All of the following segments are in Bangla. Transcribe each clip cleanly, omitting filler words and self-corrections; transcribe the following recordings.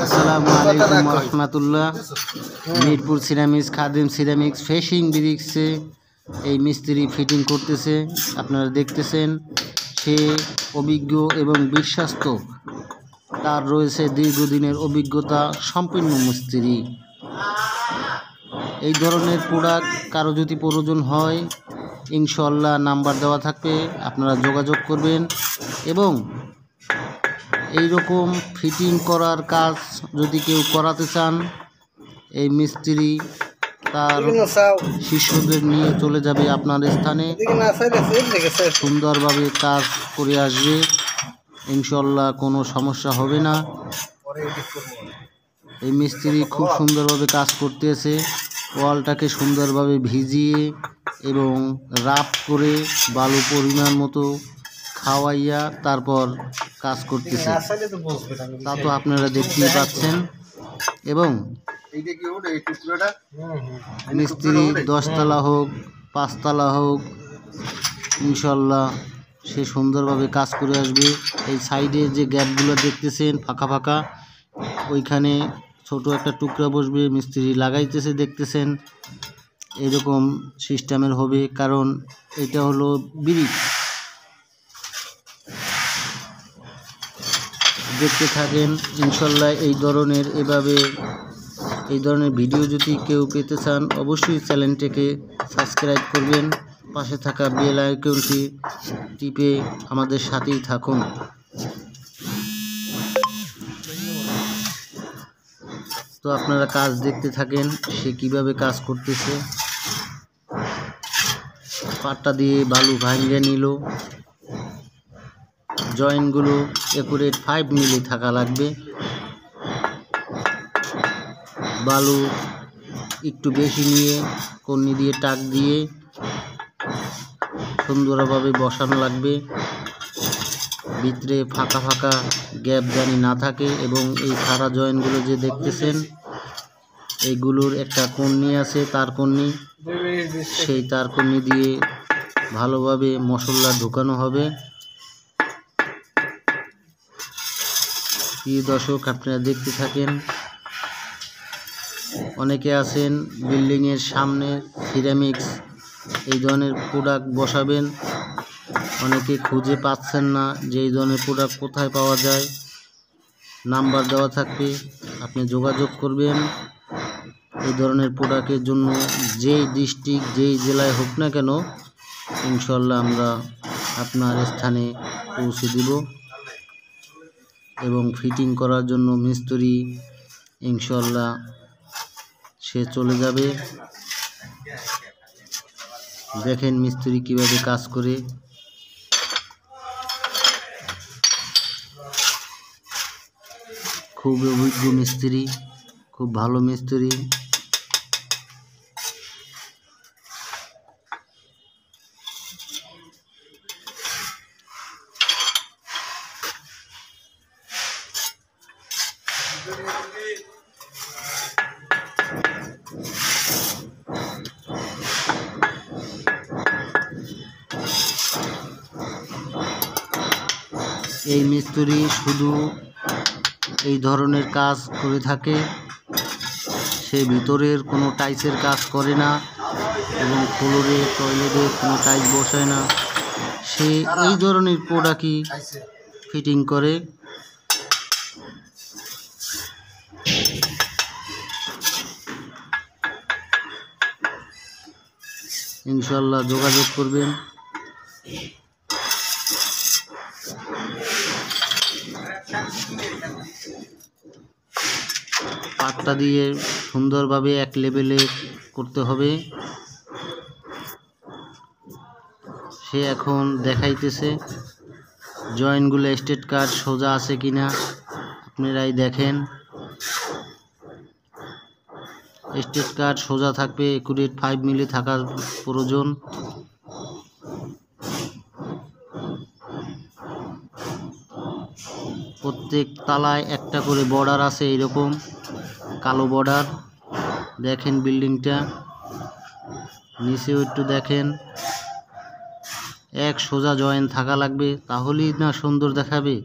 আসসালামু আলাইকুম রহমতুল্লাহ। মিরপুর সিরামিক্স, খাদিম সিরামিক্স ফেসিং ব্রিক্সে এই মিস্ত্রি ফিটিং করতেছে। আপনারা দেখতেছেন সে অভিজ্ঞ এবং বিশ্বস্ত, তার রয়েছে দীর্ঘদিনের অভিজ্ঞতা সম্পন্ন মিস্ত্রি। এই ধরনের প্রোডাক্ট কারো যদি প্রয়োজন হয় ইনশাআল্লাহ নাম্বার দেওয়া থাকবে, আপনারা যোগাযোগ করবেন। এবং এই রকম ফিটিং করার কাজ যদি কেউ করাতে চান, এই মিস্ত্রি তার শিষ্যদের নিয়ে চলে যাবে আপনার স্থানে, সুন্দরভাবে কাজ করে আসবে। ইনশাআল্লাহ কোনো সমস্যা হবে না। এই মিস্ত্রি খুব সুন্দরভাবে কাজ করতেছে। ওয়ালটাকে সুন্দরভাবে ভিজিয়ে এবং রাফ করে বালু পরিমাণ মতো খাওয়াইয়া তারপর কাজ করতেছে, তা তো আপনারা দেখতেই পাচ্ছেন। এবং মিস্ত্রি 10 তলা হোক 5 তলা হোক ইনশাল্লাহ সে সুন্দরভাবে কাজ করে আসবে। এই সাইডে যে গ্যাপগুলো দেখতেছেন ফাঁকা ফাঁকা, ওইখানে ছোট একটা টুকরা বসবে, মিস্ত্রি লাগাইতেছে দেখতেছেন। এরকম সিস্টেমের হবে, কারণ এটা হলো ব্রিক। দেখতে থাকেন ইনশাল্লাহ। এই ধরনের ভিডিও যদি কেউ পেতে চান অবশ্যই চ্যানেলটিকে সাবস্ক্রাইব করবেন, পাশে থাকা বেল আইকনটি টিপে আমাদের সাথেই থাকুন। তো আপনারা কাজ দেখতে থাকেন সে কিভাবে কাজ করতেছে। পাট্টা দিয়ে বালু ভাঙিয়ে নিল। জয়েন্টগুলো একুরেট 5 মিলি থাকা লাগবে। বালু একটু বেশি নিয়ে কন্নি দিয়ে টাক দিয়ে সুন্দরভাবে বসানো লাগবে। ভিতরে ফাঁকা ফাঁকা গ্যাপ জানি না থাকে। এবং এই সারা জয়েন্টগুলো যে দেখতেছেন এইগুলোর একটা কন্নি আছে, তার কন্নি, সেই তার কন্নি দিয়ে ভালোভাবে মশলা ঢুকানো হবে। প্রিয় দর্শক আপনারা দেখতে থাকেন। অনেকে আছেন বিল্ডিংয়ের সামনে সিরামিক্স এই ধরনের প্রোডাক্ট বসাবেন, অনেকে খুঁজে পাচ্ছেন না যে এই ধরনের প্রোডাক্ট কোথায় পাওয়া যায়। নাম্বার দেওয়া থাকবে, আপনি যোগাযোগ করবেন। এই ধরনের প্রোডাক্টের জন্য যেই ডিস্ট্রিক্ট যেই জেলায় হোক না কেন ইনশাল্লাহ আমরা আপনার স্থানে পৌঁছে দিব। এবং ফিটিং করার জন্য মিস্ত্রি ইনশাল্লাহ সে চলে যাবে। দেখেন মিস্ত্রি কিভাবে কাজ করে। খুব অভিজ্ঞ মিস্ত্রি, খুব ভালো মিস্ত্রি। এই মিস্ত্রি শুধু এই ধরনের কাজ করে থাকে, সে ভিতরের কোনো টাইলসের কাজ করে না এবং ফ্লোরে টয়লেটে কোনো টাইলস বসায় না। সে এই ধরনের প্রোডাক্টই ফিটিং করে। ইনশাল্লাহ যোগাযোগ করবেন। পাট্টা দিয়ে সুন্দরভাবে এক লেভেলে করতে হবে। সে এখন দেখাইতেছে জয়েন্টগুলো স্ট্রেট কাট সোজা আছে কিনা, আপনারাই দেখেন। স্ট্রেট কাট সোজা থাকবে, একুরেট 5 মিলি থাকার প্রয়োজন। প্রত্যেক তালায় একটা করে বর্ডার আছে, এরকম কালো বর্ডার। দেখেন বিল্ডিংটা নিচেও একটু দেখেন। এক সোজা জয়েন্ট থাকা লাগবে, তাহলেই না সুন্দর দেখাবে।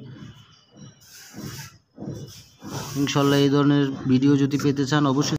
ইনশাল্লাহ এই ধরনের ভিডিও যদি পেতে চান অবশ্যই